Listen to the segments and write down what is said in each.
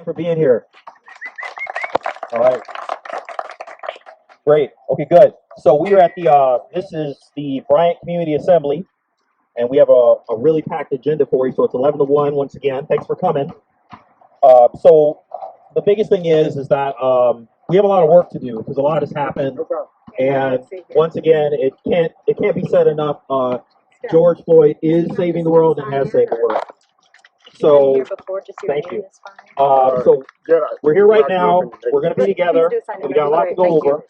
For being here. All right, great. Okay, good. So we are at the, this is the Bryant Community Assembly, and we have a really packed agenda for you. So it's 11 to 1 once again. Thanks for coming. So the biggest thing is that we have a lot of work to do because a lot has happened. And once again, it can't be said enough. George Floyd is saving the world and has saved the world. So thank you. So we're here right now. We're going to be together. We got a lot to go over.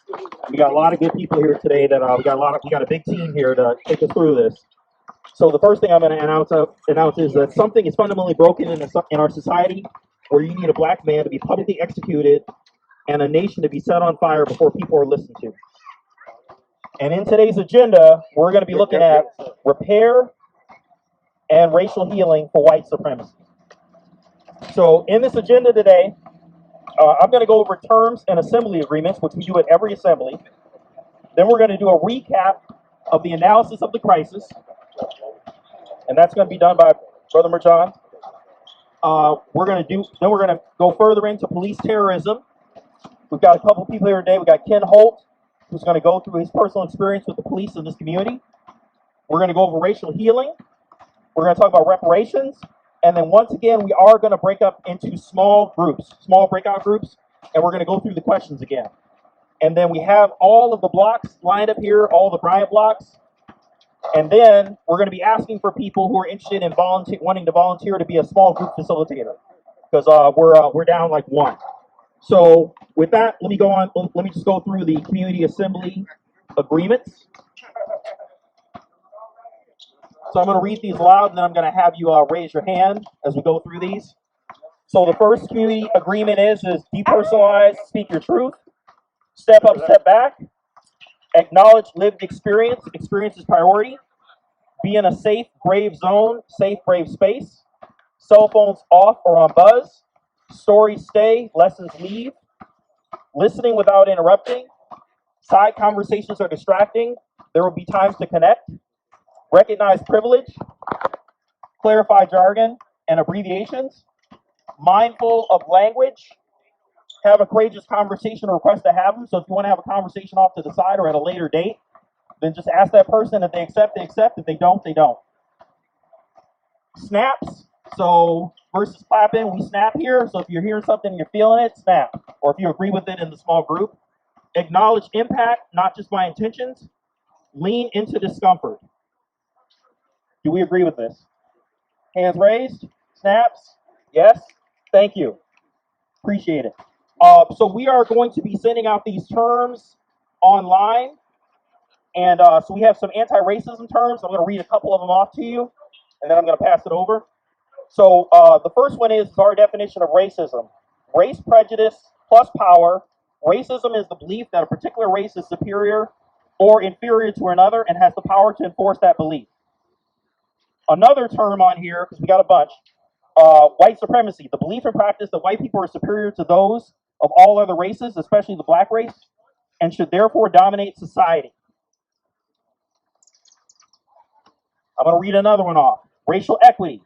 We got a lot of good people here today. That we got a big team here to take us through this. So the first thing I'm going to announce is that something is fundamentally broken in our society, where you need a black man to be publicly executed and a nation to be set on fire before people are listened to. And in today's agenda, we're going to be looking at repair and racial healing for white supremacy. So in this agenda today, I'm going to go over terms and assembly agreements, which we do at every assembly. Then we're going to do a recap of the analysis of the crisis, and that's going to be done by Brother Marjaan. We're going to go further into police terrorism. We've got a couple people here today. We've got Kenneth Hope, who's going to go through his personal experience with the police in this community. We're going to go over racial healing. We're going to talk about reparations. And then once again, we are going to break up into small breakout groups, and we're going to go through the questions again. And then we have all of the blocks lined up here, all the Bryant blocks. And then we're going to be asking for people who are interested in wanting to volunteer to be a small group facilitator, because we're down like one. So with that, let me go on. Let me just go through the community assembly agreements. So I'm going to read these aloud, and then I'm going to have you raise your hand as we go through these. So the first community agreement is depersonalize, speak your truth, step up, step back, acknowledge lived experience, experience is priority, be in a safe, brave zone, safe, brave space, cell phones off or on buzz, stories stay, lessons leave, listening without interrupting, side conversations are distracting, there will be times to connect, recognize privilege, clarify jargon and abbreviations, mindful of language, have a courageous conversation or request to have them. So if you want to have a conversation off to the side or at a later date, then just ask that person. If they accept, they accept. If they don't, they don't. Snaps. So versus clapping, we snap here. So if you're hearing something and you're feeling it, snap. Or if you agree with it in the small group. Acknowledge impact, not just my intentions. Lean into discomfort. Do we agree with this? Hands raised. Snaps. Yes. Thank you. Appreciate it. So we are going to be sending out these terms online. And so we have some anti-racism terms. I'm going to read a couple of them off to you, and then I'm going to pass it over. So the first one is our definition of racism. Race prejudice plus power. Racism is the belief that a particular race is superior or inferior to another and has the power to enforce that belief. Another term on here, because we got a bunch, white supremacy, the belief and practice that white people are superior to those of all other races, especially the black race, and should therefore dominate society. I'm going to read another one off. Racial equity.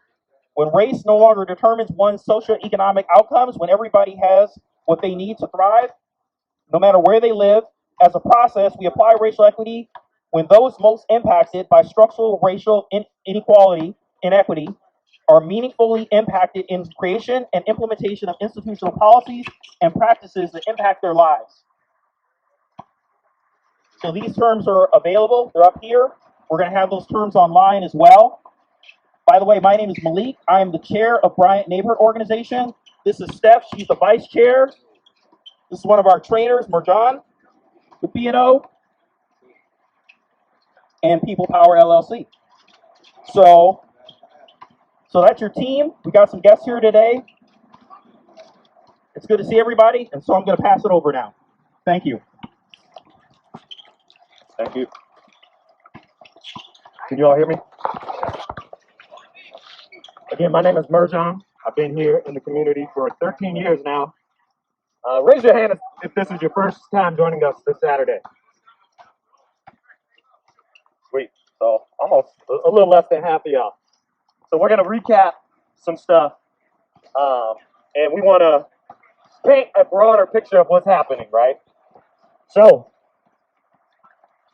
When race no longer determines one's socioeconomic outcomes, when everybody has what they need to thrive, no matter where they live, as a process, we apply racial equity when those most impacted by structural racial inequity are meaningfully impacted in creation and implementation of institutional policies and practices that impact their lives. So these terms are available. They're up here. We're going to have those terms online as well. By the way, my name is Malik. I am the chair of Bryant Neighborhood Organization. This is Steph. She's the vice chair. This is one of our trainers, Marjaan, with B&O, and People Power LLC. So that's your team. We got some guests here today. It's good to see everybody, and so I'm going to pass it over now. Thank you. Thank you. Can you all hear me? Again, my name is Marjaan. I've been here in the community for 13 years now. Raise your hand if this is your first time joining us this Saturday. Sweet. So almost a little less than half of y'all. So we're going to recap some stuff. and we want to paint a broader picture of what's happening, right? So,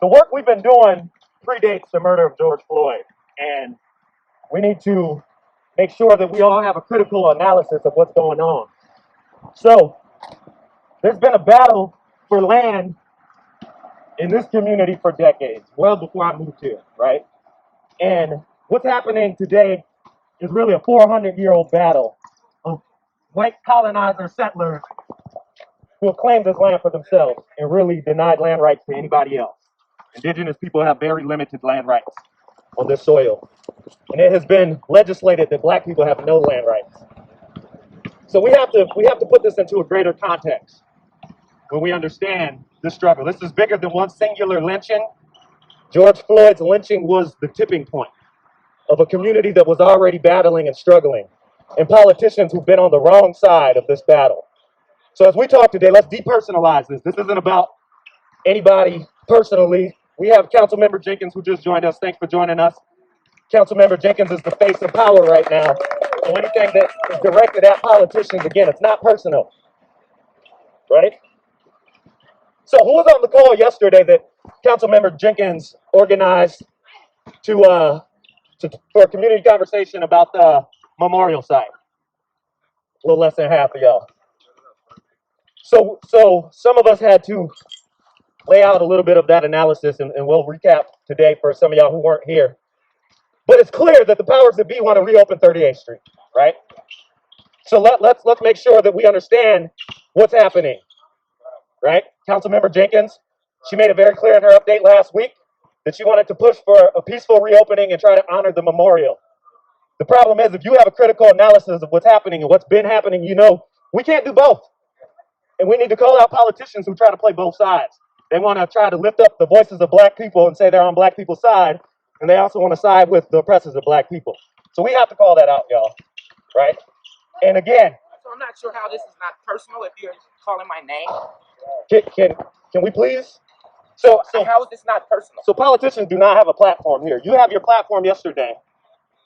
the work we've been doing predates the murder of George Floyd, and we need to make sure that we all have a critical analysis of what's going on. So, there's been a battle for land in this community for decades, well before I moved here, right? And what's happening today is really a 400-year-old battle of white colonizer settlers who have claimed this land for themselves and really denied land rights to anybody else. Indigenous people have very limited land rights on this soil. And it has been legislated that black people have no land rights. So we have to put this into a greater context when we understand this struggle. This is bigger than one singular lynching. George Floyd's lynching was the tipping point of a community that was already battling and struggling, and politicians who've been on the wrong side of this battle. So as we talk today, let's depersonalize this. This isn't about anybody personally. We have Councilmember Jenkins who just joined us. Thanks for joining us. Councilmember Jenkins is the face of power right now. So anything that is directed at politicians, again, it's not personal, right? So who was on the call yesterday that Councilmember Jenkins organized for a community conversation about the memorial site? A little less than half of y'all. So some of us had to lay out a little bit of that analysis, and we'll recap today for some of y'all who weren't here. But it's clear that the powers that be want to reopen 38th Street, right? So let's make sure that we understand what's happening, right? Councilmember Jenkins, she made it very clear in her update last week that she wanted to push for a peaceful reopening and try to honor the memorial. The problem is, if you have a critical analysis of what's happening and what's been happening, you know we can't do both. And we need to call out politicians who try to play both sides. They want to try to lift up the voices of black people and say they're on black people's side, and they also want to side with the oppressors of black people. So we have to call that out, y'all, right? And again, so I'm not sure how this is not personal if you're calling my name. Can we please? So how is this not personal? So politicians do not have a platform here. You have your platform yesterday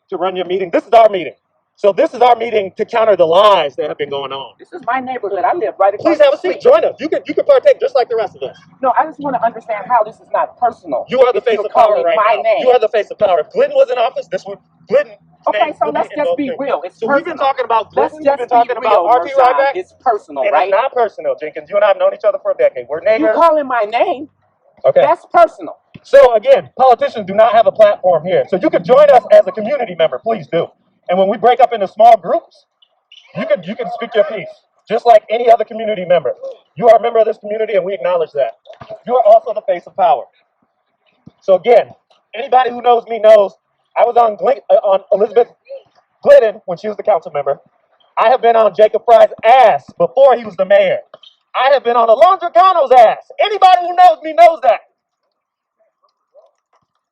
to run your meeting. This is our meeting. So this is our meeting to counter the lies that have been going on. This is my neighborhood. I live right across Please have a seat. Join us. You can partake just like the rest of us. No, I just want to understand how this is not personal. You are the face of power right now. Name. You are the face of power. If Glidden was in office, this would Glidden. Okay, so let's just be real. It's so personal. We've been talking about Glidden. We've been talking about RP Ryback. It's personal, and right? It's not personal, Jenkins. You and I have known each other for a decade. We're neighbors. You calling my name? Okay. That's personal. So again, politicians do not have a platform here. So you can join us as a community member. Please do. And when we break up into small groups, you can speak your piece, just like any other community member. You are a member of this community, and we acknowledge that. You are also the face of power. So again, anybody who knows me knows I was on Elizabeth Glidden when she was the council member. I have been on Jacob Fry's ass before he was the mayor. I have been on Alon Dracano's ass. Anybody who knows me knows that.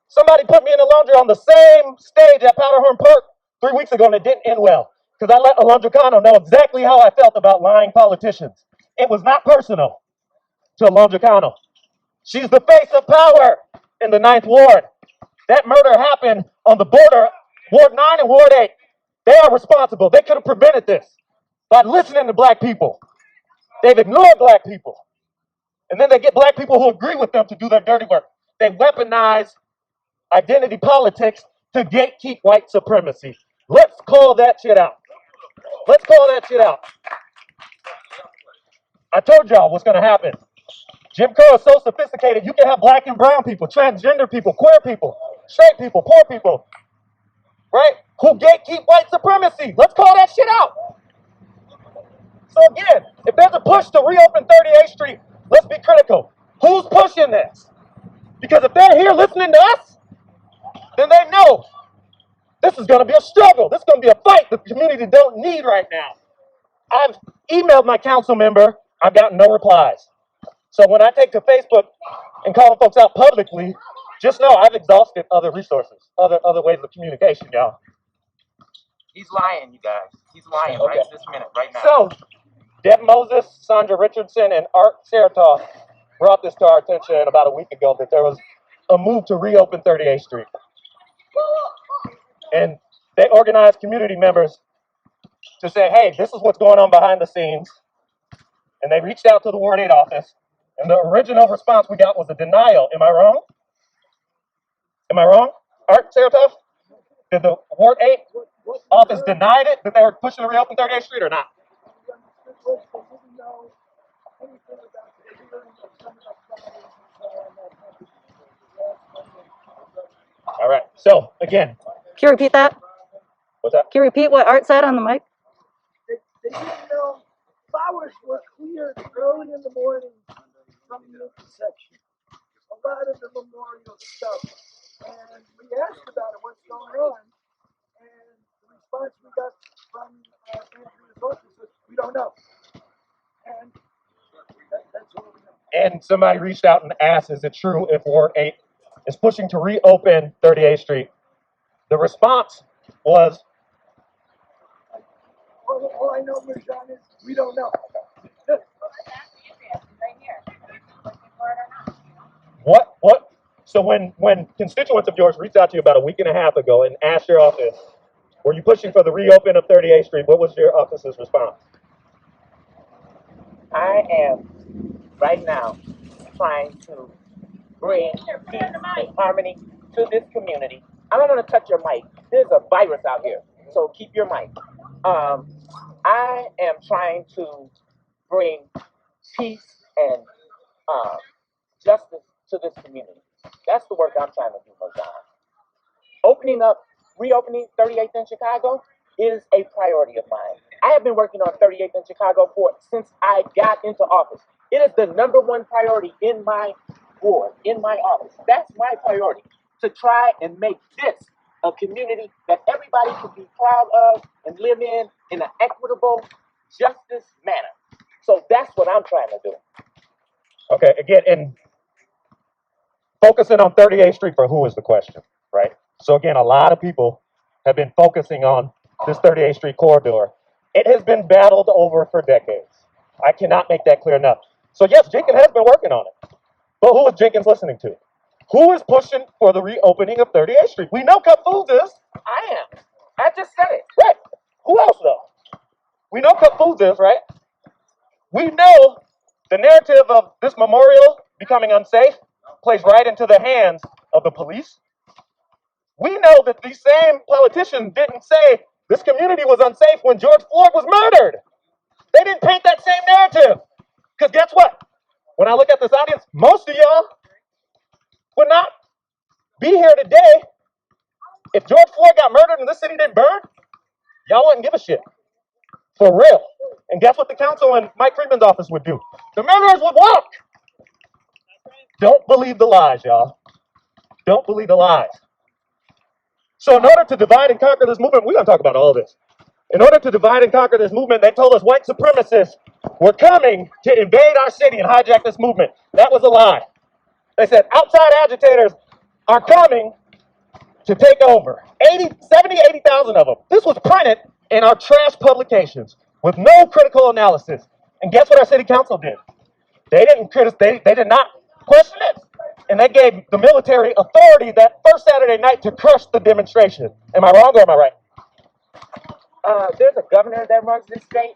Somebody put me in Alondra on the same stage at Powderhorn Park 3 weeks ago, and it didn't end well. Because I let Alon Dracano know exactly how I felt about lying politicians. It was not personal to Alon Dracano. She's the face of power in the 9th Ward. That murder happened on the border, Ward 9 and Ward 8. They are responsible. They could have prevented this by listening to black people. They've ignored black people. And then they get black people who agree with them to do their dirty work. They weaponize identity politics to gatekeep white supremacy. Let's call that shit out. Let's call that shit out. I told y'all what's going to happen. Jim Crow is so sophisticated, you can have black and brown people, transgender people, queer people, straight people, poor people, right? Who gatekeep white supremacy. Let's call that shit out. So again, if there's a push to reopen 38th Street, let's be critical. Who's pushing this? Because if they're here listening to us, then they know this is going to be a struggle. This is going to be a fight the community don't need right now. I've emailed my council member. I've gotten no replies. So when I take to Facebook and calling folks out publicly, just know I've exhausted other resources, other ways of communication, y'all. He's lying, you guys. He's lying Okay. right this minute, right now. So, Deb Moses, Sandra Richardson, and Art Seratoff brought this to our attention about a week ago that there was a move to reopen 38th Street. And they organized community members to say, hey, this is what's going on behind the scenes. And they reached out to the Ward 8 office. And the original response we got was a denial. Am I wrong? Am I wrong? Art Saratov? Did the Ward 8 office denied it, that they were pushing to reopen 38th Street or not? All right. So, again. Can you repeat that? What's that? Can you repeat what Art said on the mic? They didn't know flowers were cleared early in the morning from the intersection. A lot of the memorial stuff. And we asked about it, what's going on? And the response we got from Andrea's office was, we don't know. And that's all we know. And somebody reached out and asked, is it true if Ward 8 is pushing to reopen 38th Street? The response was, all I know, Marjaan, is we don't know. What? So when constituents of yours reached out to you about a week and a half ago and asked your office, were you pushing for the reopen of 38th Street? What was your office's response? I am right now trying to bring peace and harmony to this community. I don't want to touch your mic. There's a virus out here, so keep your mic. I am trying to bring peace and justice to this community. That's the work I'm trying to do, Marjaan. Reopening 38th in Chicago is a priority of mine. I have been working on 38th in Chicago since I got into office. It is the #1 priority in my ward, in my office. That's my priority, to try and make this a community that everybody can be proud of and live in an equitable, justice manner. So that's what I'm trying to do. Okay, again, and focusing on 38th Street for who is the question, right? So again, a lot of people have been focusing on this 38th Street corridor. It has been battled over for decades. I cannot make that clear enough. So yes, Jenkins has been working on it. But who is Jenkins listening to? Who is pushing for the reopening of 38th Street? We know Cup Foods is. I am. I just said it. Right. Who else though? We know Cup Foods is, right? We know the narrative of this memorial becoming unsafe plays right into the hands of the police. We know that these same politicians didn't say this community was unsafe when George Floyd was murdered. They didn't paint that same narrative. Because guess what? When I look at this audience, most of y'all would not be here today if George Floyd got murdered and this city didn't burn. Y'all wouldn't give a shit. For real. And guess what the council and Mike Freeman's office would do? The murderers would walk. Don't believe the lies, y'all. Don't believe the lies. So in order to divide and conquer this movement, we're going to talk about all this. In order to divide and conquer this movement, they told us white supremacists were coming to invade our city and hijack this movement. That was a lie. They said outside agitators are coming to take over. 80,000 of them. This was printed in our trash publications with no critical analysis. And guess what our city council did? They did not question it. And they gave the military authority that first Saturday night to crush the demonstration. Am I wrong or am I right? There's a governor that runs this state,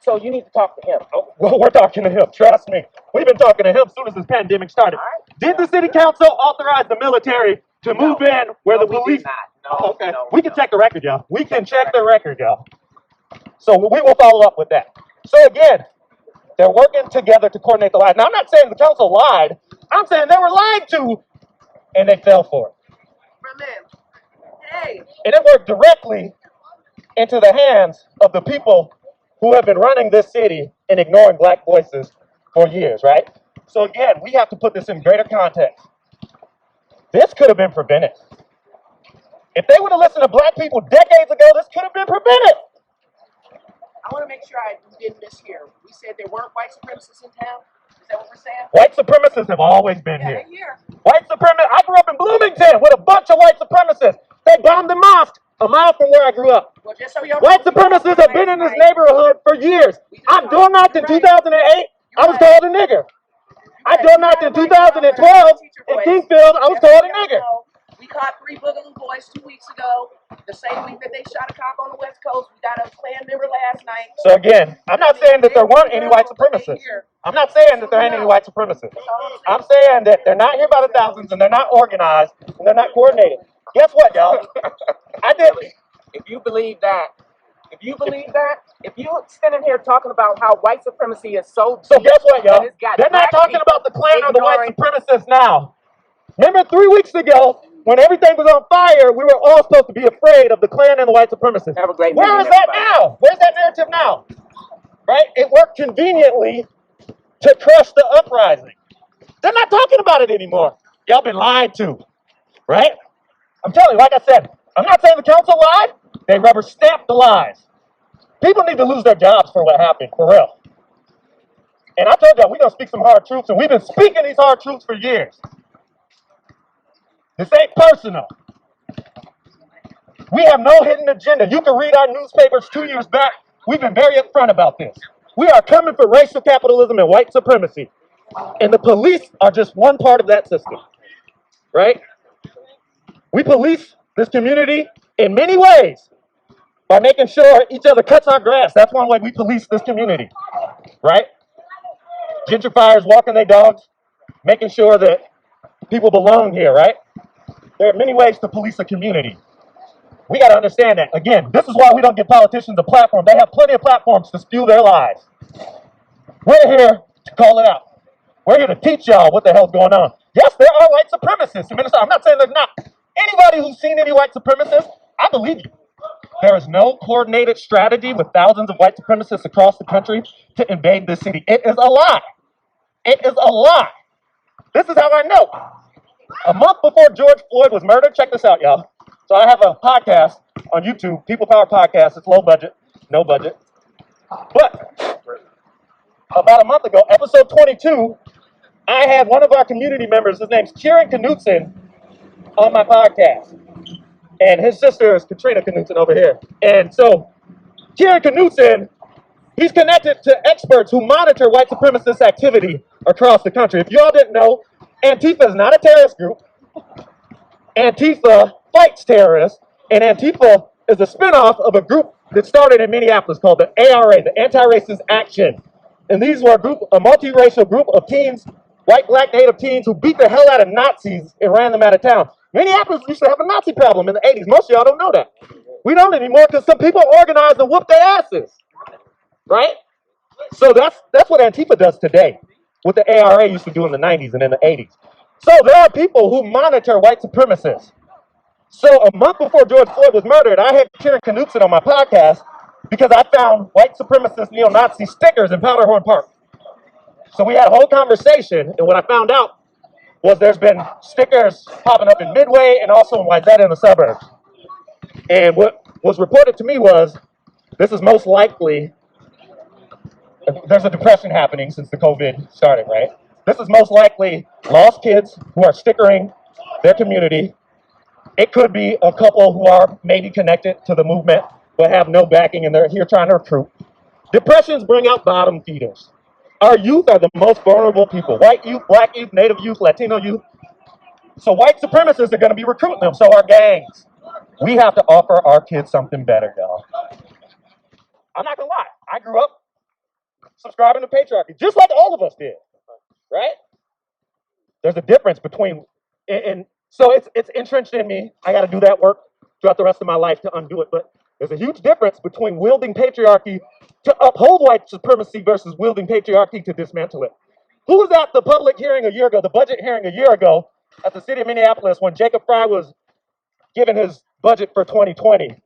so you need to talk to him. Oh, well, we're talking to him. Trust me. We've been talking to him as soon as this pandemic started. Right. Did the city council authorize the military to move in where the police? We did not. No, okay. No, we can check the record, y'all. We can check the record, y'all. So we will follow up with that. So again, they're working together to coordinate the lies. Now, I'm not saying the council lied. I'm saying they were lied to, and they fell for it. Hey. And it worked directly into the hands of the people who have been running this city and ignoring black voices for years, right? So again, we have to put this in greater context. This could have been prevented. If they would have listened to black people decades ago, this could have been prevented. I want to make sure I didn't mishear. We said there weren't white supremacists in town? Is that what we're saying? White supremacists have always been here. Here. White supremacists, I grew up in Bloomington with a bunch of white supremacists. They bombed the mosque a mile from where I grew up. Well, just so y'all White supremacists have been in this neighborhood for years. I door knocked in 2008. I was called a nigger. I door knocked in 2012 in Kingfield. I was called a nigger. We caught 3 Boogaloo boys 2 weeks ago. The same week that they shot a cop on the West Coast. We got a Klan member last night. So again, I'm not saying that there weren't any white supremacists. I'm not saying that there ain't any white supremacists. I'm saying that they're not here by the thousands and they're not organized and they're not coordinated. Guess what, y'all? I did. If you believe that, if you standing here talking about how white supremacy is so So deep guess what, y'all? that it's got They're not black talking people about the Klan or the white ignoring- supremacists now. Remember 3 weeks ago when everything was on fire, we were all supposed to be afraid of the Klan and the white supremacists. Have a great Where meeting, is that everybody. now? Where's that narrative now? Right? It worked conveniently to crush the uprising. They're not talking about it anymore. Y'all been lied to, right? I'm telling you, like I said, I'm not saying the council lied. They rubber stamped the lies. People need to lose their jobs for what happened, for real. And I told y'all, we're going to speak some hard truths, and we've been speaking these hard truths for years. This ain't personal. We have no hidden agenda. You can read our newspapers 2 years back. We've been very upfront about this. We are coming for racial capitalism and white supremacy. And the police are just one part of that system, right? We police this community in many ways by making sure each other cuts our grass. That's one way we police this community, right? Gentrifiers walking their dogs, making sure that people belong here, right? There are many ways to police a community. We got to understand that. Again, this is why we don't give politicians a platform. They have plenty of platforms to spew their lies. We're here to call it out. We're here to teach y'all what the hell's going on. Yes, there are white supremacists in Minnesota. I'm not saying there's not. Anybody who's seen any white supremacists, I believe you. There is no coordinated strategy with thousands of white supremacists across the country to invade this city. It is a lie. It is a lie. This is how I know. A month before George Floyd was murdered, check this out, y'all. So I have a podcast on YouTube, People Power Podcast. It's low budget, no budget. But about a month ago, episode 22, I had one of our community members, his name's Kieran Knutson, on my podcast. And his sister is Katrina Knutson over here. And so Kieran Knutson, he's connected to experts who monitor white supremacist activity across the country. If y'all didn't know, Antifa is not a terrorist group. Antifa fights terrorists, and Antifa is a spinoff of a group that started in Minneapolis called the ARA, the Anti-Racist Action. And these were a multiracial group of teens, white, black, native teens who beat the hell out of Nazis and ran them out of town. Minneapolis used to have a Nazi problem in the 80s. Most of y'all don't know that. We don't anymore because some people organized and whooped their asses, right? So that's what Antifa does today, what the ARA used to do in the 90s and in the 80s. So there are people who monitor white supremacists. So a month before George Floyd was murdered, I had Kieran Knutson on my podcast because I found white supremacist neo-Nazi stickers in Powderhorn Park. So we had a whole conversation, and what I found out was there's been stickers popping up in Midway and also in Wayzata in the suburbs. And what was reported to me was this is most likely, there's a depression happening since the COVID started, right? This is most likely lost kids who are stickering their community. It could be a couple who are maybe connected to the movement but have no backing and they're here trying to recruit. Depressions bring out bottom feeders. Our youth are the most vulnerable people. White youth, black youth, native youth, Latino youth. So white supremacists are going to be recruiting them. So are gangs. We have to offer our kids something better, y'all. I'm not going to lie. I grew up subscribing to patriarchy, just like all of us did, right? There's a difference between, and so it's entrenched in me. I got to do that work throughout the rest of my life to undo it. But there's a huge difference between wielding patriarchy to uphold white supremacy versus wielding patriarchy to dismantle it. Who was at the public hearing a year ago, the budget hearing a year ago at the city of Minneapolis when Jacob Fry was given his budget for 2020?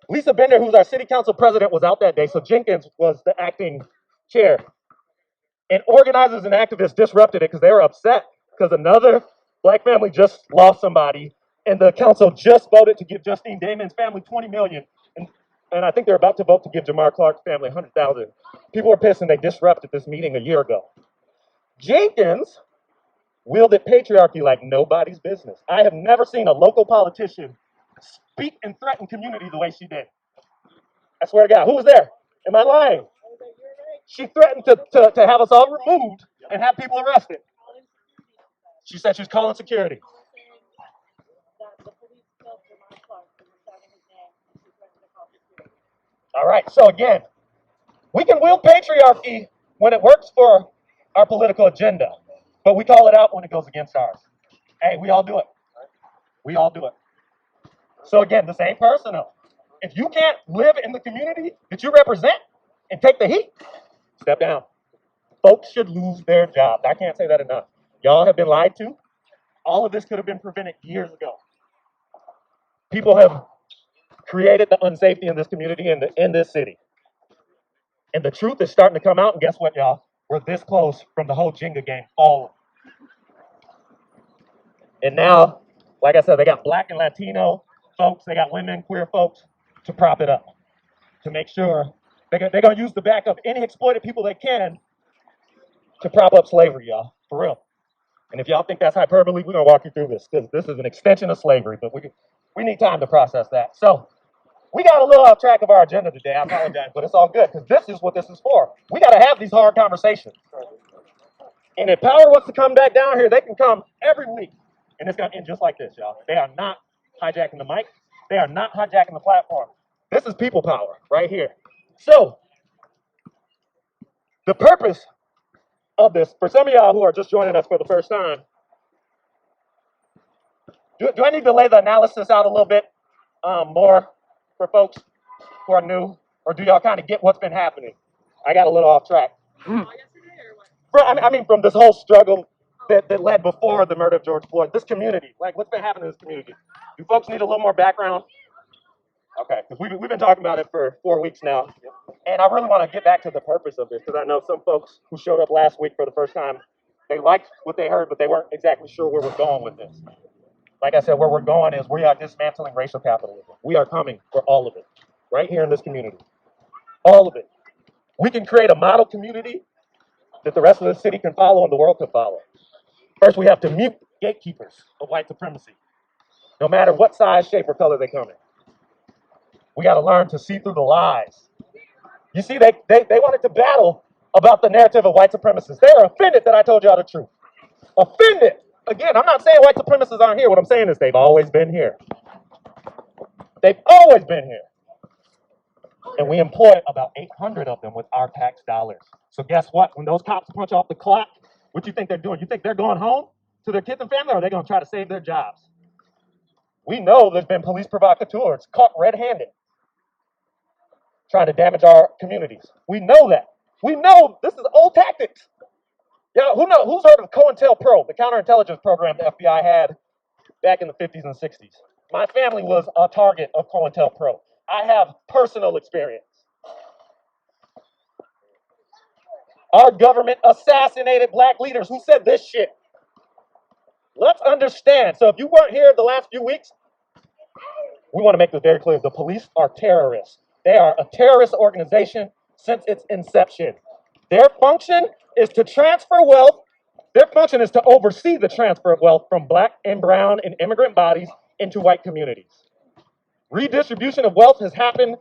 Lisa Bender, who's our city council president, was out that day. So Jenkins was the acting chair. And organizers and activists disrupted it because they were upset because another black family just lost somebody, and the council just voted to give Justine Damon's family $20 million, and I think they're about to vote to give Jamar Clark's family $100,000. People were pissed, and they disrupted this meeting a year ago. Jenkins wielded patriarchy like nobody's business. I have never seen a local politician speak and threaten community the way she did. I swear to God, who was there? Am I lying? She threatened to have us all removed and have people arrested. She said she was calling security. All right, so again, we can wield patriarchy when it works for our political agenda, but we call it out when it goes against ours. Hey, we all do it. We all do it. So again, the same person though. If you can't live in the community that you represent and take the heat, step down. Folks should lose their jobs. I can't say that enough. Y'all have been lied to. All of this could have been prevented years ago. People have created the unsafety in this community and in this city. And the truth is starting to come out, and guess what, y'all? We're this close from the whole Jenga game falling. And now, like I said, they got Black and Latino folks, they got women, queer folks to prop it up, to make sure they're going to use the back of any exploited people they can to prop up slavery, y'all, for real. And if y'all think that's hyperbole, we're going to walk you through this, because this is an extension of slavery, but we need time to process that. So we got a little off track of our agenda today. I apologize, but it's all good, because this is what this is for. We got to have these hard conversations. And if power wants to come back down here, they can come every week. And it's going to end just like this, y'all. They are not hijacking the mic. They are not hijacking the platform. This is people power right here. So the purpose of this, for some of y'all who are just joining us for the first time, do I need to lay the analysis out a little bit more for folks who are new? Or do y'all kind of get what's been happening? I got a little off track. From this whole struggle that led before the murder of George Floyd, this community, like what's been happening in this community? Do folks need a little more background? Okay, because we've been talking about it for 4 weeks now. And I really want to get back to the purpose of this, because I know some folks who showed up last week for the first time, they liked what they heard, but they weren't exactly sure where we're going with this. Like I said, where we're going is we are dismantling racial capitalism. We are coming for all of it, right here in this community. All of it. We can create a model community that the rest of the city can follow and the world can follow. First, we have to mute gatekeepers of white supremacy, no matter what size, shape, or color they come in. We got to learn to see through the lies. You see, they wanted to battle about the narrative of white supremacists. They are offended that I told y'all the truth. Offended. Again, I'm not saying white supremacists aren't here. What I'm saying is they've always been here. They've always been here. And we employ about 800 of them with our tax dollars. So guess what? When those cops punch off the clock, what you think they're doing? You think they're going home to their kids and family, or are they going to try to save their jobs? We know there's been police provocateurs caught red-handed trying to damage our communities. We know that. We know this is old tactics. Yeah, who's heard of COINTELPRO, the counterintelligence program the FBI had back in the 50s and 60s? My family was a target of COINTELPRO. I have personal experience. Our government assassinated black leaders who said this shit. Let's understand. So if you weren't here the last few weeks, we want to make this very clear. The police are terrorists. They are a terrorist organization since its inception. Their function is to transfer wealth. Their function is to oversee the transfer of wealth from black and brown and immigrant bodies into white communities. Redistribution of wealth has happened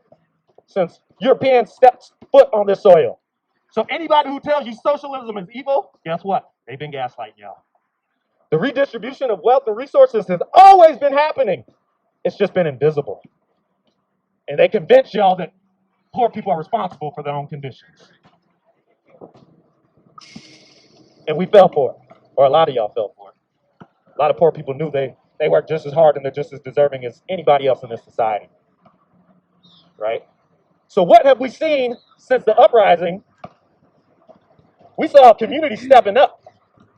since Europeans stepped foot on this soil. So anybody who tells you socialism is evil, guess what? They've been gaslighting y'all. The redistribution of wealth and resources has always been happening. It's just been invisible. And they convince y'all that poor people are responsible for their own conditions. And we fell for it. Or a lot of y'all fell for it. A lot of poor people knew they work just as hard and they're just as deserving as anybody else in this society. Right? So what have we seen since the uprising? We saw a community stepping up.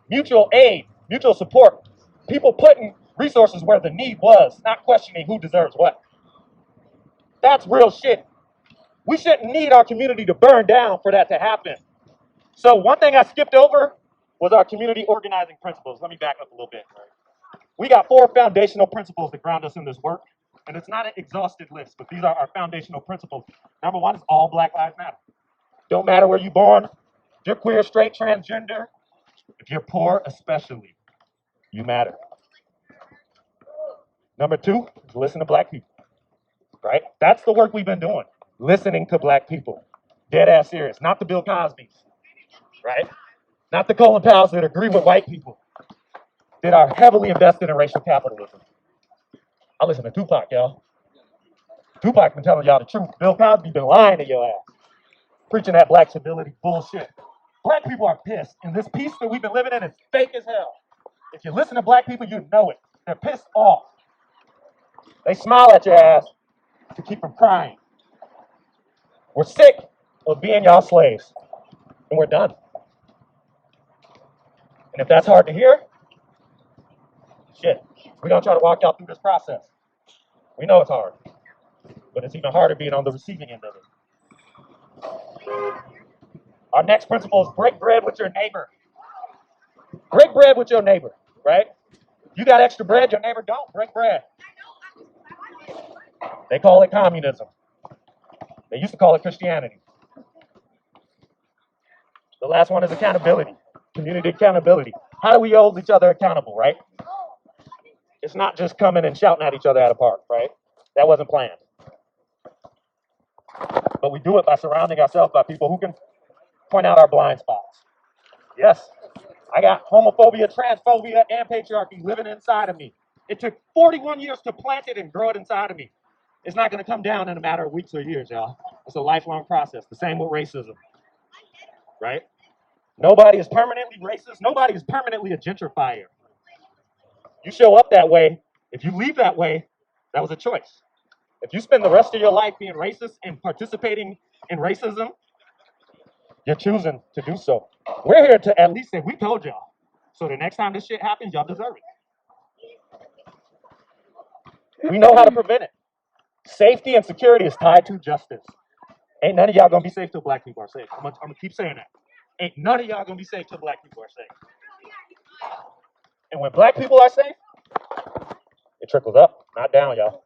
Mutual aid, mutual support. People putting resources where the need was, not questioning who deserves what. That's real shit. We shouldn't need our community to burn down for that to happen. So one thing I skipped over was our community organizing principles. Let me back up a little bit. We got 4 foundational principles that ground us in this work. And it's not an exhaustive list, but these are our foundational principles. Number 1 is all Black lives matter. Don't matter where you're born. If you're queer, straight, transgender, if you're poor especially, you matter. Number 2 is listen to Black people. Right? That's the work we've been doing. Listening to Black people. Dead ass serious. Not the Bill Cosbys. Right? Not the Colin Powells that agree with white people. That are heavily invested in racial capitalism. I listen to Tupac, y'all. Tupac been telling y'all the truth. Bill Cosby been lying to your ass, preaching that black civility bullshit. Black people are pissed, and this peace that we've been living in is fake as hell. If you listen to black people, you know it. They're pissed off. They smile at your ass to keep from crying. We're sick of being y'all slaves, and we're done. And if that's hard to hear, shit, we're gonna try to walk y'all through this process. We know it's hard, but it's even harder being on the receiving end of it. Our next principle is break bread with your neighbor. Break bread with your neighbor, right? You got extra bread, your neighbor don't, break bread. They call it communism. They used to call it Christianity. The last one is accountability, community accountability. How do we hold each other accountable, right? It's not just coming and shouting at each other at a park, right? That wasn't planned. But we do it by surrounding ourselves by people who can point out our blind spots. Yes, I got homophobia, transphobia, and patriarchy living inside of me. It took 41 years to plant it and grow it inside of me. It's not going to come down in a matter of weeks or years, y'all. It's a lifelong process. The same with racism, right? Nobody is permanently racist. Nobody is permanently a gentrifier. You show up that way. If you leave that way, that was a choice. If you spend the rest of your life being racist and participating in racism, you're choosing to do so. We're here to at least say, we told y'all. So the next time this shit happens, y'all deserve it. We know how to prevent it. Safety and security is tied to justice. Ain't none of y'all gonna be safe till black people are safe. I'm gonna keep saying that. Ain't none of y'all gonna be safe till black people are safe. And when black people are safe, it trickles up, not down, y'all.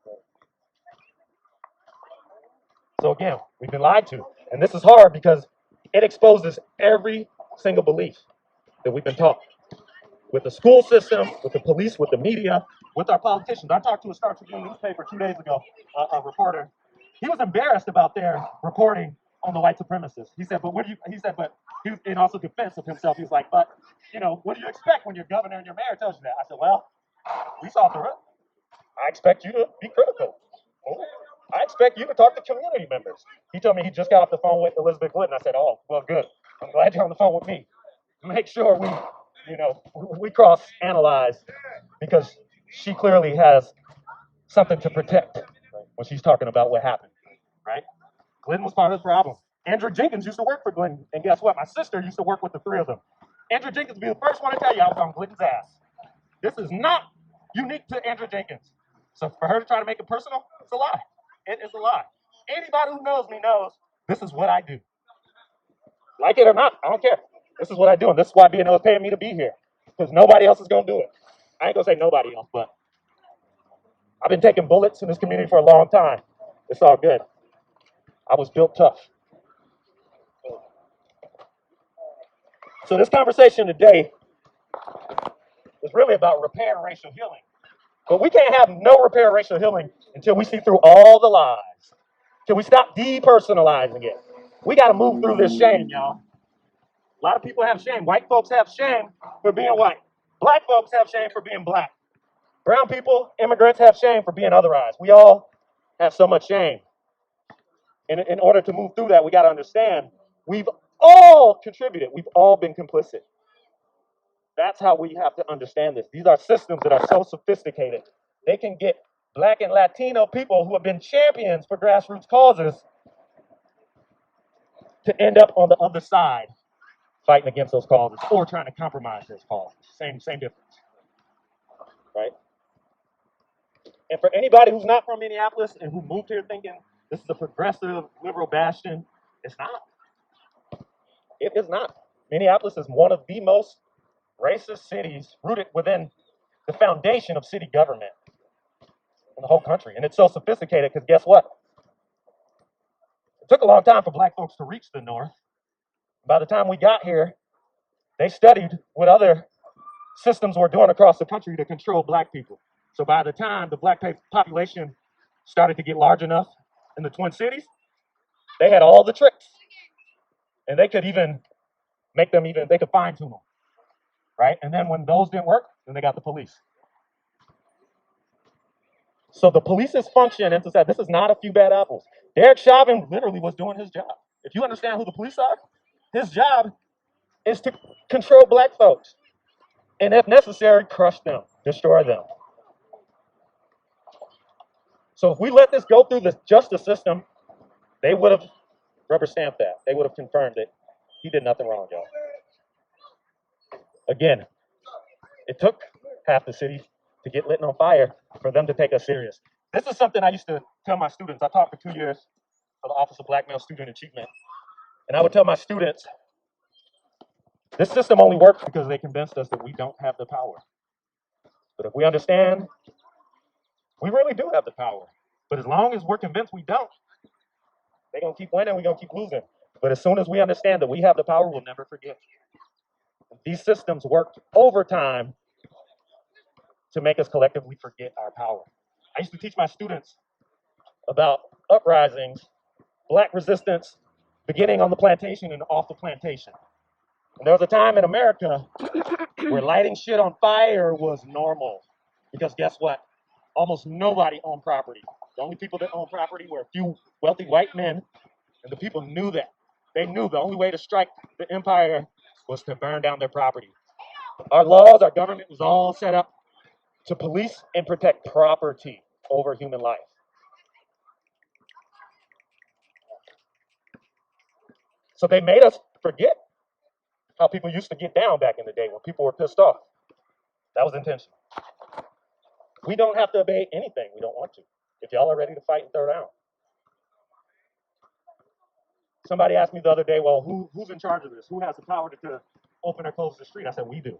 So again, we've been lied to. And this is hard because it exposes every single belief that we've been taught. With the school system, with the police, with the media, with our politicians. I talked to a Star Tribune newspaper 2 days ago, a reporter. He was embarrassed about their reporting on the white supremacists. He said, but he was in also defense of himself. He was like, but, what do you expect when your governor and your mayor tells you that? I said, well, we saw through it. I expect you to be critical. I expect you to talk to community members. He told me he just got off the phone with Elizabeth Glidden. I said, oh, well, good. I'm glad you're on the phone with me. Make sure we cross-analyze because she clearly has something to protect when she's talking about what happened, right? Glidden was part of the problem. Andrea Jenkins used to work for Glidden, and guess what? My sister used to work with the three of them. Andrea Jenkins would be the first one to tell you I was on Glidden's ass. This is not unique to Andrea Jenkins. So for her to try to make it personal, it's a lie. It is a lie. Anybody who knows me knows this is what I do. Like it or not, I don't care. This is what I do, and this is why BNO is paying me to be here, because nobody else is going to do it. I ain't going to say nobody else, but I've been taking bullets in this community for a long time. It's all good. I was built tough. So this conversation today is really about repair and racial healing. But we can't have no repair and racial healing until we see through all the lies, till we stop depersonalizing it. We got to move through this shame, y'all. A lot of people have shame. White folks have shame for being white. Black folks have shame for being black. Brown people, immigrants have shame for being otherized. We all have so much shame. And in order to move through that, we got to understand we've all contributed. We've all been complicit. That's how we have to understand this. These are systems that are so sophisticated. They can get Black and Latino people who have been champions for grassroots causes to end up on the other side fighting against those causes or trying to compromise those causes. Same difference, right? And for anybody who's not from Minneapolis and who moved here thinking this is a progressive liberal bastion, it's not. It is not. Minneapolis is one of the most racist cities rooted within the foundation of city government in the whole country. And it's so sophisticated because guess what? It took a long time for black folks to reach the north. By the time we got here, they studied what other systems were doing across the country to control black people. So by the time the black population started to get large enough in the Twin Cities, they had all the tricks. And they could even make them they could fine tune them, right? And then when those didn't work, then they got the police. So the police's function, and to say this is not a few bad apples. Derek Chauvin literally was doing his job. If you understand who the police are, his job is to control black folks. And if necessary, crush them, destroy them. So if we let this go through the justice system, they would have rubber stamped that. They would have confirmed that he did nothing wrong, y'all. Again, it took half the city to get lit on fire for them to take us serious. This is something I used to tell my students. I taught for 2 years for the Office of Black Male Student Achievement. And I would tell my students, this system only works because they convinced us that we don't have the power. But if we understand, we really do have the power. But as long as we're convinced we don't, they're going to keep winning, we're going to keep losing. But as soon as we understand that we have the power, we'll never forget. These systems worked overtime to make us collectively forget our power. I used to teach my students about uprisings, black resistance, beginning on the plantation and off the plantation. And there was a time in America where lighting shit on fire was normal. Because guess what? Almost nobody owned property. The only people that owned property were a few wealthy white men, and the people knew that. They knew the only way to strike the empire was to burn down their property. Our laws, our government was all set up to police and protect property over human life. So they made us forget how people used to get down back in the day when people were pissed off. That was intentional. We don't have to obey anything we don't want to. If y'all are ready to fight and throw down. Somebody asked me the other day, well, who's in charge of this? Who has the power to open or close the street? I said, we do.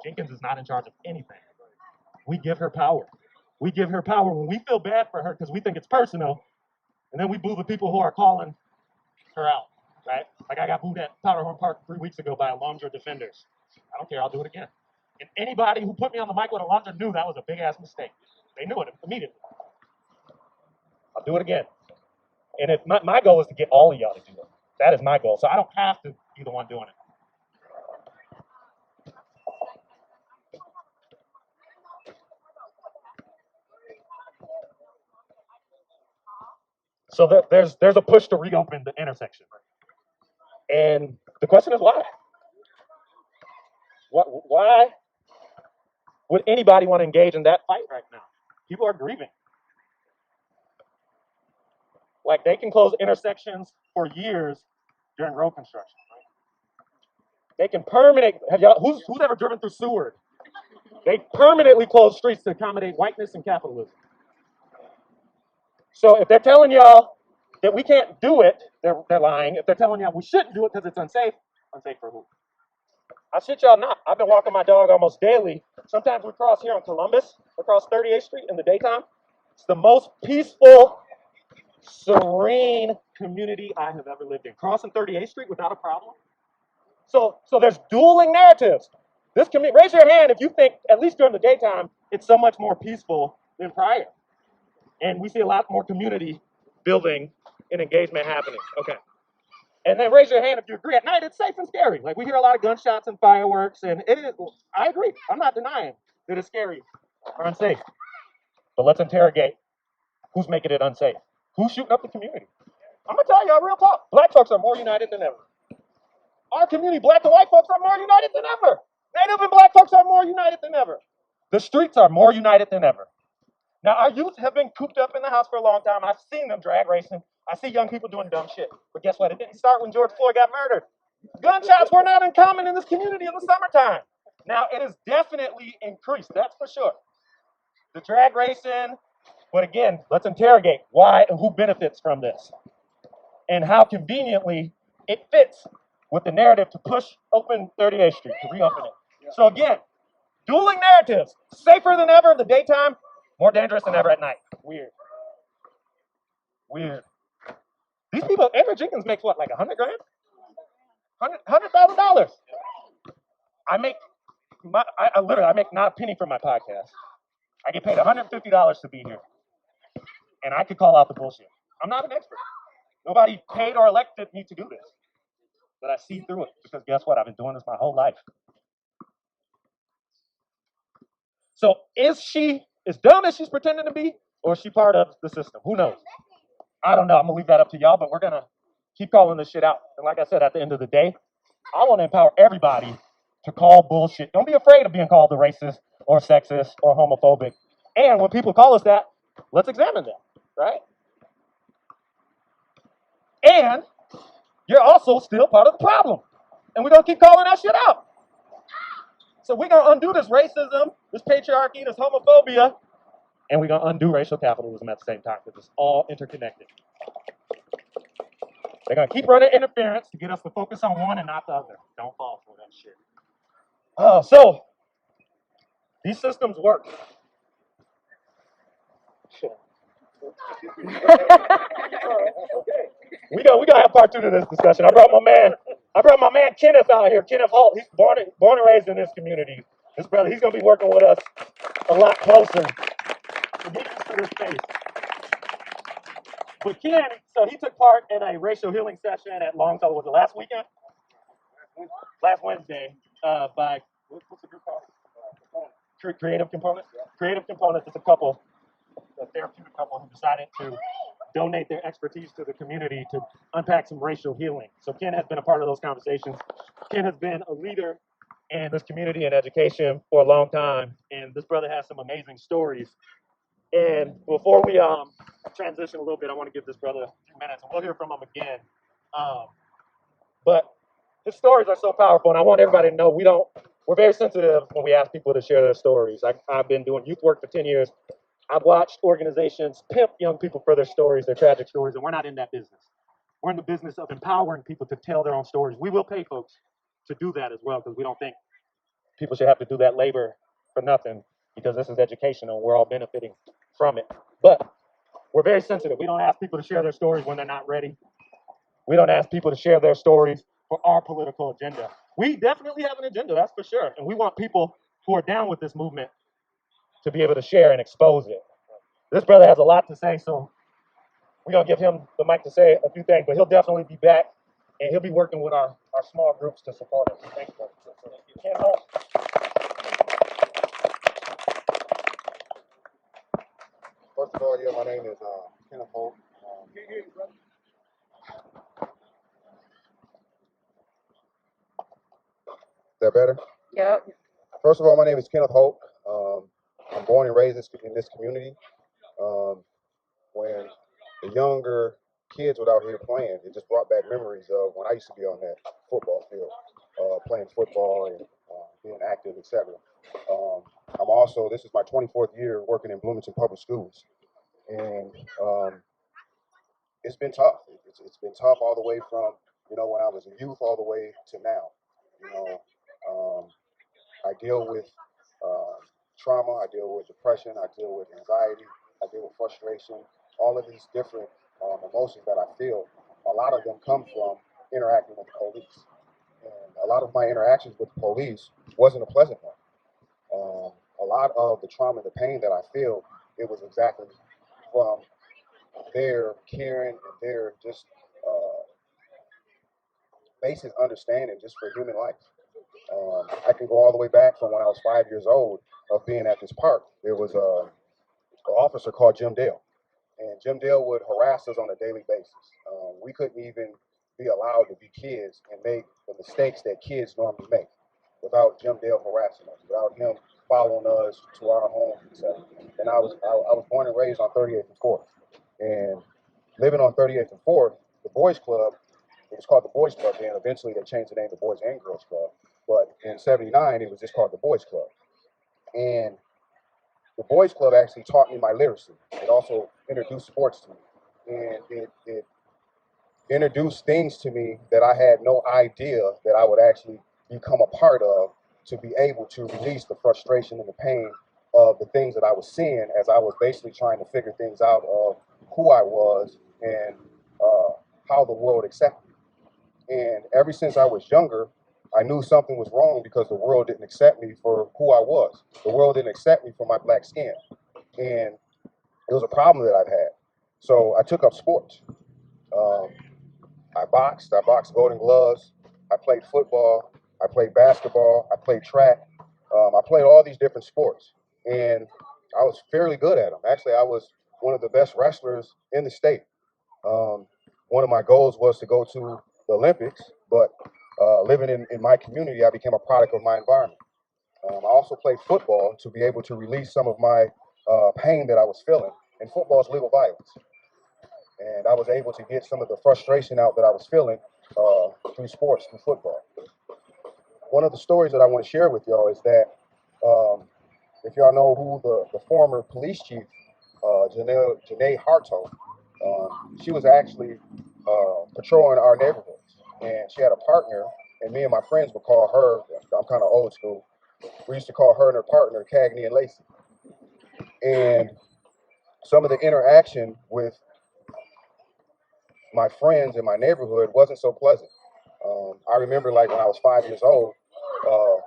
Jenkins is not in charge of anything. We give her power. We give her power when we feel bad for her because we think it's personal, and then we boo the people who are calling her out, right? Like I got booed at Powderhorn Park 3 weeks ago by Alondra defenders. I don't care, I'll do it again. And anybody who put me on the mic with Alondra knew that was a big-ass mistake. They knew it immediately. I'll do it again. And if my goal is to get all of y'all to do it. That is my goal. So I don't have to be the one doing it. So there's a push to reopen the intersection. And the question is why? Why would anybody want to engage in that fight right now? People are grieving. Like they can close intersections for years during road construction. Right? They can permanently, who's ever driven through Seward? They permanently close streets to accommodate whiteness and capitalism. So if they're telling y'all that we can't do it, they're lying. If they're telling y'all we shouldn't do it because it's unsafe for who? I shit y'all not. I've been walking my dog almost daily. Sometimes we cross here on Columbus, across 38th Street in the daytime. It's the most peaceful, serene community I have ever lived in. Crossing 38th Street without a problem. So there's dueling narratives. This community, raise your hand if you think, at least during the daytime, it's so much more peaceful than prior. And we see a lot more community building and engagement happening. Okay. And then raise your hand if you agree. At night, it's safe and scary. Like we hear a lot of gunshots and fireworks, and it is. I agree. I'm not denying that it's scary or unsafe. But let's interrogate who's making it unsafe. Who's shooting up the community? I'm gonna tell y'all real talk. Black folks are more united than ever. Our community, black and white folks, are more united than ever. Native and black folks are more united than ever. The streets are more united than ever. Now, our youth have been cooped up in the house for a long time. I've seen them drag racing. I see young people doing dumb shit. But guess what? It didn't start when George Floyd got murdered. Gunshots were not uncommon in this community in the summertime. Now, it has definitely increased, that's for sure. The drag racing, but again, let's interrogate why and who benefits from this. And how conveniently it fits with the narrative to push open 38th Street, to reopen it. So again, dueling narratives. Safer than ever in the daytime, more dangerous than ever at night. Weird. These people, Andrea Jenkins makes what, like $100 grand? $100,000. I make not a penny from my podcast. I get paid $150 to be here. And I could call out the bullshit. I'm not an expert. Nobody paid or elected me to do this. But I see through it because guess what? I've been doing this my whole life. So is she as dumb as she's pretending to be, or is she part of the system? Who knows? I don't know. I'm gonna leave that up to y'all, but we're gonna keep calling this shit out. And like I said, at the end of the day, I want to empower everybody to call bullshit. Don't be afraid of being called a racist or sexist or homophobic. And when people call us that, let's examine them, right? And you're also still part of the problem. And we're gonna keep calling that shit out. So we're gonna undo this racism, this patriarchy, this homophobia, and we're gonna undo racial capitalism at the same time, because it's all interconnected. They're gonna keep running interference to get us to focus on one and not the other. Don't fall for that shit. So these systems work. We gonna have part two to this discussion. I brought my man Kenneth out here. Kenneth Hope. He's born and raised in this community. This brother, he's gonna be working with us a lot closer. So get into this space. But Ken, so he took part in a racial healing session at Longfellow. Was it last weekend? Last Wednesday. By what's the group called? Creative Components. Creative Components is a therapeutic couple who decided to donate their expertise to the community to unpack some racial healing. So Ken has been a part of those conversations. Ken has been a leader in this community and education for a long time, and this brother has some amazing stories. And before we transition a little bit, I want to give this brother a few minutes, and we'll hear from him again. But his stories are so powerful, and I want everybody to know we're very sensitive when we ask people to share their stories. I've been doing youth work for 10 years. I've watched organizations pimp young people for their stories, their tragic stories, and we're not in that business. We're in the business of empowering people to tell their own stories. We will pay folks to do that as well, because we don't think people should have to do that labor for nothing, because this is educational and we're all benefiting from it. But we're very sensitive. We don't ask people to share their stories when they're not ready. We don't ask people to share their stories for our political agenda. We definitely have an agenda, that's for sure. And we want people who are down with this movement to be able to share and expose it. This brother has a lot to say, so we're going to give him the mic to say a few things, but he'll definitely be back, and he'll be working with our small groups to support us. Thank you. Ken Hope. First of all, yeah, my name is Kenneth Hope. Is that better? Yep. First of all, my name is Kenneth Hope. I'm born and raised in this community. When the younger kids were out here playing, it just brought back memories of when I used to be on that football field, playing football and being active, etc. This is my 24th year working in Bloomington Public Schools. And it's been tough. It's been tough all the way from, when I was a youth all the way to now. I deal with trauma, I deal with depression, I deal with anxiety, I deal with frustration, all of these different emotions that I feel. A lot of them come from interacting with the police. And a lot of my interactions with the police wasn't a pleasant one. A lot of the trauma and the pain that I feel, it was exactly from their caring and their just basic understanding just for human life. I can go all the way back from when I was 5 years old of being at this park. There was an officer called Jim Dale, and Jim Dale would harass us on a daily basis. We couldn't even be allowed to be kids and make the mistakes that kids normally make without Jim Dale harassing us, without him following us to our homes, etc. And I was born and raised on 38th and 4th, and living on 38th and 4th, the Boys Club. It was called the Boys Club then. Eventually they changed the name to Boys and Girls Club. But in '79, it was just called the Boys Club. And the Boys Club actually taught me my literacy. It also introduced sports to me. And it introduced things to me that I had no idea that I would actually become a part of, to be able to release the frustration and the pain of the things that I was seeing as I was basically trying to figure things out of who I was and how the world accepted me. And ever since I was younger, I knew something was wrong because the world didn't accept me for who I was. The world didn't accept me for my black skin. And it was a problem that I've had. So I took up sports. I boxed Golden Gloves. I played football. I played basketball. I played track. I played all these different sports. And I was fairly good at them. Actually, I was one of the best wrestlers in the state. One of my goals was to go to the Olympics, but living in my community, I became a product of my environment. I also played football to be able to release some of my pain that I was feeling. And football is legal violence. And I was able to get some of the frustration out that I was feeling through sports, through football. One of the stories that I want to share with y'all is that if y'all know who the former police chief, Janae Harto, she was actually patrolling our neighborhoods. And she had a partner, and me and my friends would call her, I'm kind of old school, we used to call her and her partner Cagney and Lacey. And some of the interaction with my friends in my neighborhood wasn't so pleasant. I remember like when I was 5 years old,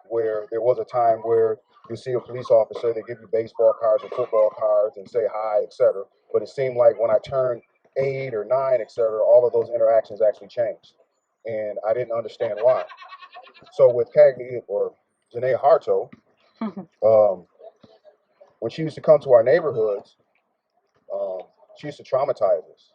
where there was a time where you see a police officer, they give you baseball cards or football cards and say hi, etc. But it seemed like when I turned 8 or 9, etc., all of those interactions actually changed. And I didn't understand why. So with Cagney or Janae Harto, when she used to come to our neighborhoods, she used to traumatize us.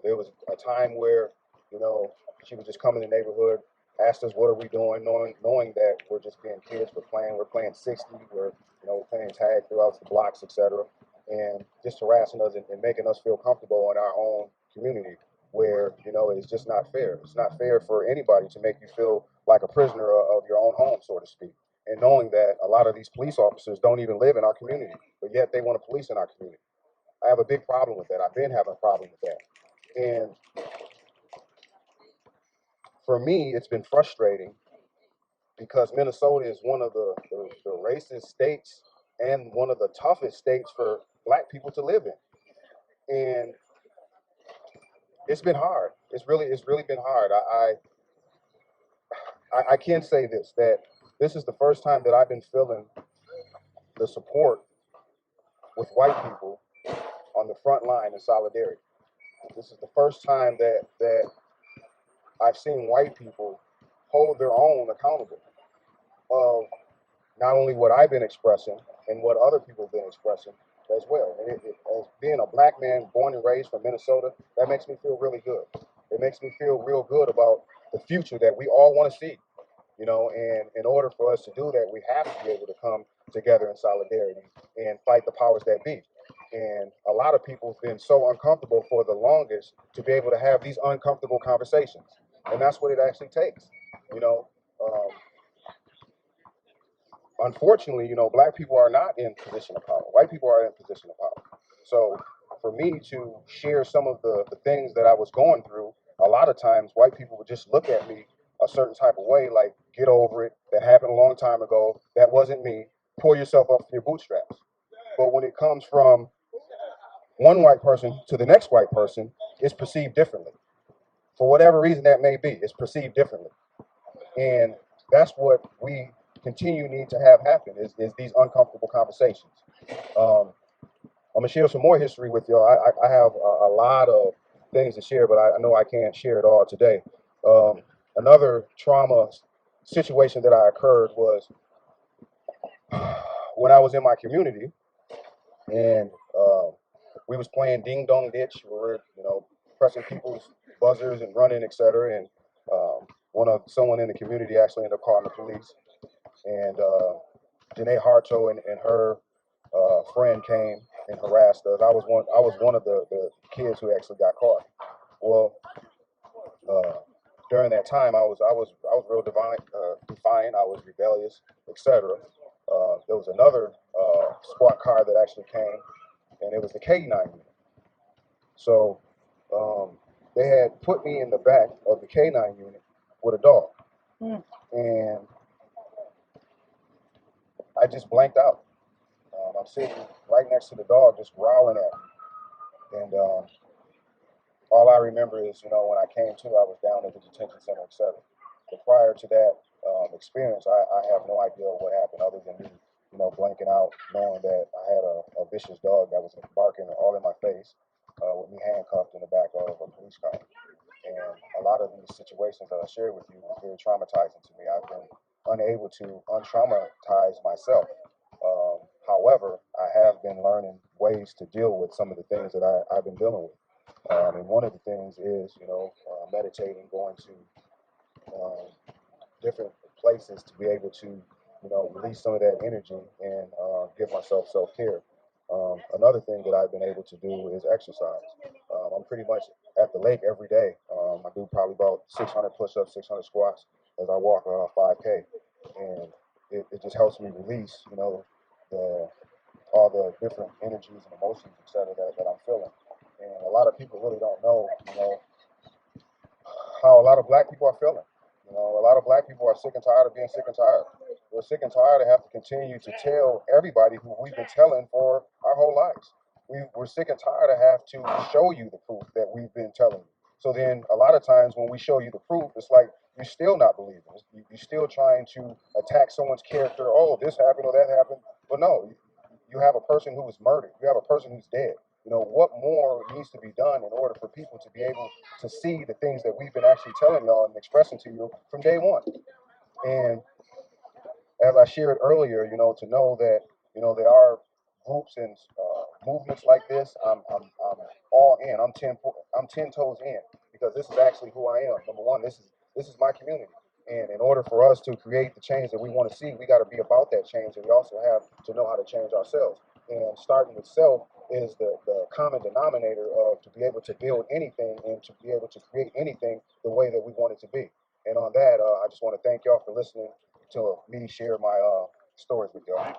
There was a time where, you know, she would just come in the neighborhood, asked us what are we doing, knowing that we're just being kids, we're playing 60, we're, you know, playing tag throughout the blocks, etc. And just harassing us and making us feel comfortable in our own community where, you know, it's just not fair. It's not fair for anybody to make you feel like a prisoner of your own home, so to speak. And knowing that a lot of these police officers don't even live in our community, but yet they want to police in our community. I have a big problem with that. I've been having a problem with that. And for me, it's been frustrating because Minnesota is one of the racist states and one of the toughest states for black people to live in. And it's been hard. It's really been hard. I can say this, that this is the first time that I've been feeling the support with white people on the front line in solidarity. This is the first time that I've seen white people hold their own accountable of not only what I've been expressing and what other people have been expressing as well. And as being a black man born and raised from Minnesota, that makes me feel really good. It makes me feel real good about the future that we all want to see. You know, and in order for us to do that, we have to be able to come together in solidarity and fight the powers that be. And a lot of people have been so uncomfortable for the longest to be able to have these uncomfortable conversations. And that's what it actually takes. You know, unfortunately, you know, black people are not in position of power. White people are in position of power. So for me to share some of the things that I was going through, a lot of times white people would just look at me a certain type of way, like, get over it, that happened a long time ago, that wasn't me, pull yourself up from your bootstraps. But when it comes from one white person to the next white person, it's perceived differently. For whatever reason that may be, it's perceived differently. And that's what we continue need to have happen is these uncomfortable conversations. I'm gonna share some more history with y'all. I have a lot of things to share, but I know I can't share it all today. Another trauma situation that I occurred was when I was in my community, and we was playing ding dong ditch. We were, you know, pressing people's buzzers and running, etc. And someone in the community actually ended up calling the police. And Janae Harto and her friend came and harassed us. I was one of the kids who actually got caught. Well, during that time, I was real defiant. I was rebellious, etc. There was another squad car that actually came, and it was the K9 unit. So they had put me in the back of the K9 unit with a dog, and I just blanked out. I'm sitting right next to the dog, just growling at me, and all I remember is, you know, when I came to, I was down at the detention center, etc. But prior to that experience, I have no idea what happened other than me, you know, blanking out, knowing that I had a vicious dog that was barking all in my face, with me handcuffed in the back of a police car. And a lot of these situations that I shared with you were very traumatizing to me. I've been unable to untraumatize myself. However, I have been learning ways to deal with some of the things that I've been dealing with. And one of the things is, meditating, going to different places to be able to, release some of that energy and give myself self-care. Another thing that I've been able to do is exercise. I'm pretty much at the lake every day. I do probably about 600 push-ups, 600 squats as I walk 5K. And it just helps me release, all the different energies and emotions, et cetera, that I'm feeling. And a lot of people really don't know, how a lot of black people are feeling. A lot of black people are sick and tired of being sick and tired. We're sick and tired of having to continue to tell everybody who we've been telling for our whole lives. We're sick and tired of having to show you the proof that we've been telling you. So then a lot of times when we show you the proof, it's like you're still not believing. You're still trying to attack someone's character. Oh, this happened or that happened. But no, you have a person who was murdered. You have a person who's dead. What more needs to be done in order for people to be able to see the things that we've been actually telling y'all and expressing to you from day one? And as I shared earlier, to know that, there are groups and movements like this, I'm all in. I'm 10 toes in, because this is actually who I am. Number one, this is my community. And in order for us to create the change that we want to see, we got to be about that change, and we also have to know how to change ourselves. And starting with self is the common denominator of to be able to build anything and to be able to create anything the way that we want it to be. And on that, I just want to thank y'all for listening to me share my stories with y'all.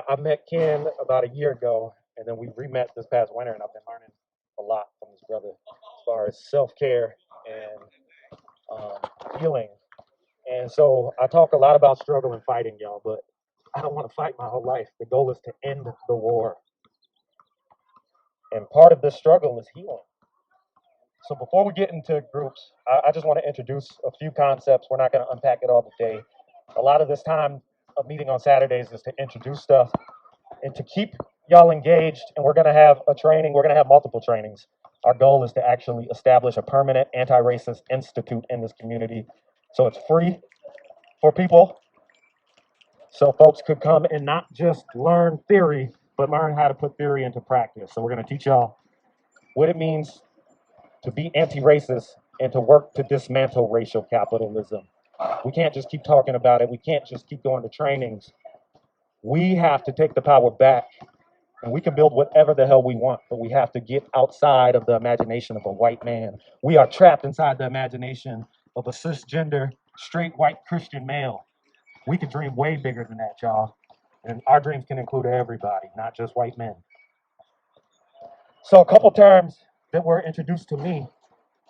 I met Ken about a year ago, and then we re-met this past winter, and I've been learning a lot from this brother as far as self-care and healing. And so I talk a lot about struggle and fighting, y'all, but I don't want to fight my whole life. The goal is to end the war. And part of this struggle is healing. So before we get into groups, I just want to introduce a few concepts. We're not going to unpack it all today. A lot of this time of meeting on Saturdays is to introduce stuff and to keep y'all engaged. And we're going to have a training. We're going to have multiple trainings. Our goal is to actually establish a permanent anti-racist institute in this community. So it's free for people. So folks could come and not just learn theory, but learn how to put theory into practice. So we're going to teach y'all what it means to be anti-racist and to work to dismantle racial capitalism. We can't just keep talking about it. We can't just keep going to trainings. We have to take the power back, and we can build whatever the hell we want, but we have to get outside of the imagination of a white man. We are trapped inside the imagination of a cisgender, straight white Christian male. We can dream way bigger than that, y'all. And our dreams can include everybody, not just white men. So a couple terms that were introduced to me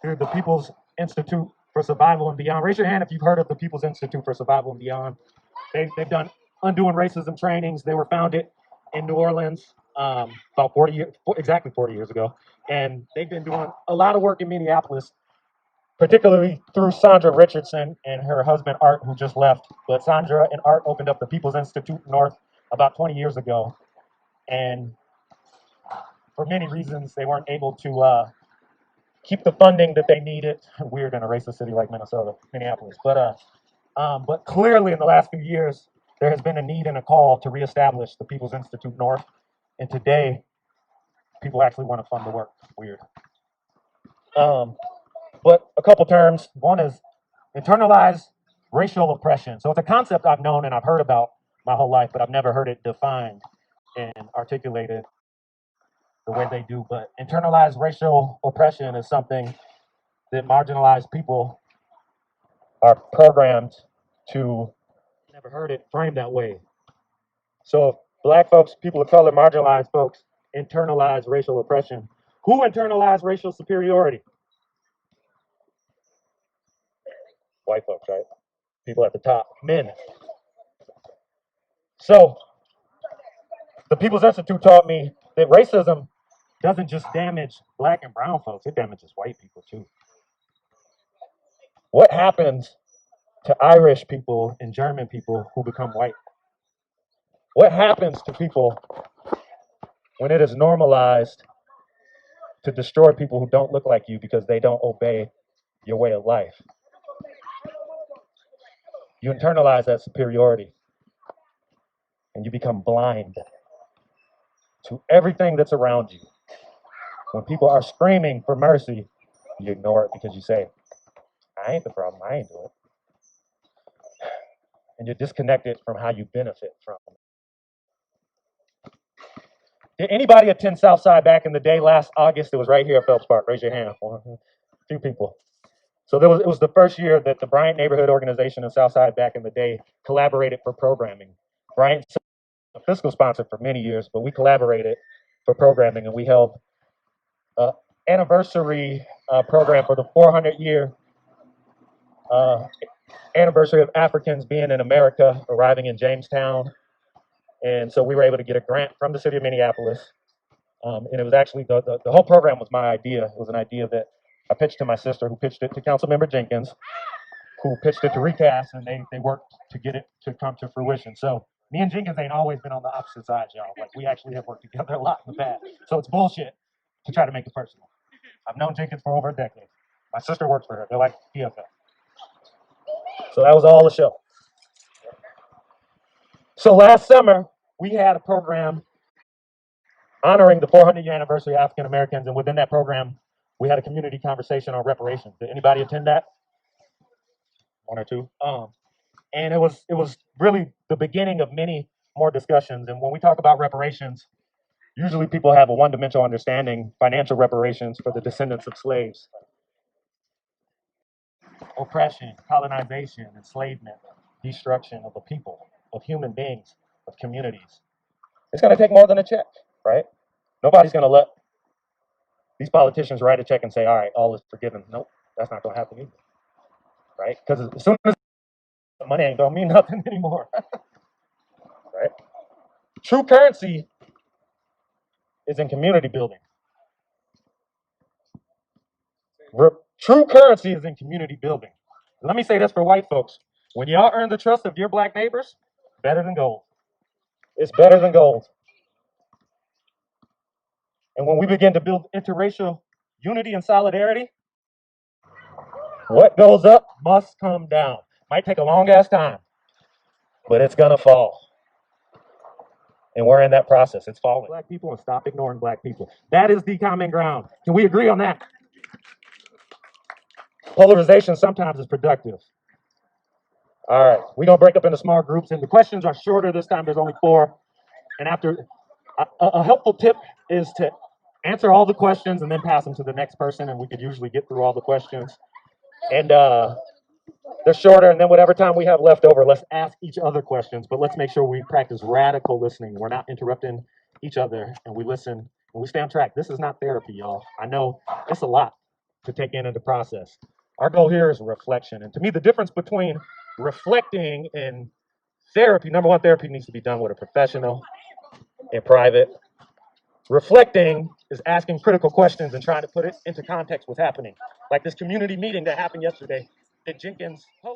through the People's Institute for Survival and Beyond. Raise your hand if you've heard of the People's Institute for Survival and Beyond. They've done undoing racism trainings. They were founded in New Orleans about 40 years, exactly 40 years ago. And they've been doing a lot of work in Minneapolis, particularly through Sandra Richardson and her husband, Art, who just left. But Sandra and Art opened up the People's Institute North about 20 years ago. And for many reasons, they weren't able to keep the funding that they needed. Weird in a racist city like Minneapolis. But clearly in the last few years, there has been a need and a call to reestablish the People's Institute North. And today, people actually want to fund the work. Weird. But a couple terms. One is internalized racial oppression. So it's a concept I've known and I've heard about my whole life, but I've never heard it defined and articulated the way they do. But internalized racial oppression is something that marginalized people are programmed to. Never heard it framed that way. So black folks, people of color, marginalized folks internalize racial oppression. Who internalized racial superiority? White folks, right? People at the top, men. So the People's Institute taught me that racism doesn't just damage black and brown folks, it damages white people too. What happens to Irish people and German people who become white? What happens to people when it is normalized to destroy people who don't look like you because they don't obey your way of life? you internalize that superiority and you become blind to everything that's around you. When people are screaming for mercy, you ignore it because you say, I ain't the problem, I ain't doing it. And you're disconnected from how you benefit from it. Did anybody attend Southside back in the day last August? It was right here at Phelps Park. Raise your hand. A few people. So it was the first year that the Bryant Neighborhood Organization in Southside back in the day collaborated for programming. Bryant's a fiscal sponsor for many years, but we collaborated for programming, and we held an anniversary program for the 400-year anniversary of Africans being in America, arriving in Jamestown. And so we were able to get a grant from the city of Minneapolis. And it was actually, the whole program was my idea. It was an idea that I pitched to my sister, who pitched it to Councilmember Jenkins, who pitched it to Recast, and they worked to get it to come to fruition. So me and Jenkins ain't always been on the opposite side, y'all. Like, we actually have worked together a lot in the past. So it's bullshit to try to make it personal. I've known Jenkins for over a decade. My sister works for her. They're like PFL. So that was all the show. So last summer, we had a program honoring the 400-year anniversary of African Americans, and within that program, we had a community conversation on reparations. Did anybody attend that? One or two. And it was really the beginning of many more discussions. And when we talk about reparations, usually people have a one-dimensional understanding: financial reparations for the descendants of slaves, oppression, colonization, enslavement, destruction of a people, of human beings, of communities. It's going to take more than a check, right? Nobody's going to let these politicians write a check and say, all right, all is forgiven. Nope, that's not going to happen either, right? Because as soon as the money ain't going to mean nothing anymore, right? True currency is in community building. True currency is in community building. Let me say this for white folks. When y'all earn the trust of your black neighbors, better than gold. It's better than gold. And when we begin to build interracial unity and solidarity, what goes up must come down. Might take a long ass time, but it's gonna fall. And we're in that process. It's falling. Black people, and stop ignoring black people. That is the common ground. Can we agree on that? Polarization sometimes is productive. All right, we're gonna break up into small groups, and the questions are shorter this time. There's only 4. And after, a helpful tip is to answer all the questions and then pass them to the next person, and we could usually get through all the questions. And they're shorter, and then whatever time we have left over, let's ask each other questions, but let's make sure we practice radical listening. We're not interrupting each other, and we listen, and we stay on track. This is not therapy, y'all. I know it's a lot to take in and to process. Our goal here is reflection, and to me, the difference between reflecting and therapy, number one, therapy needs to be done with a professional in private. Reflecting is asking critical questions and trying to put it into context what's happening. Like this community meeting that happened yesterday that Jenkins hosted.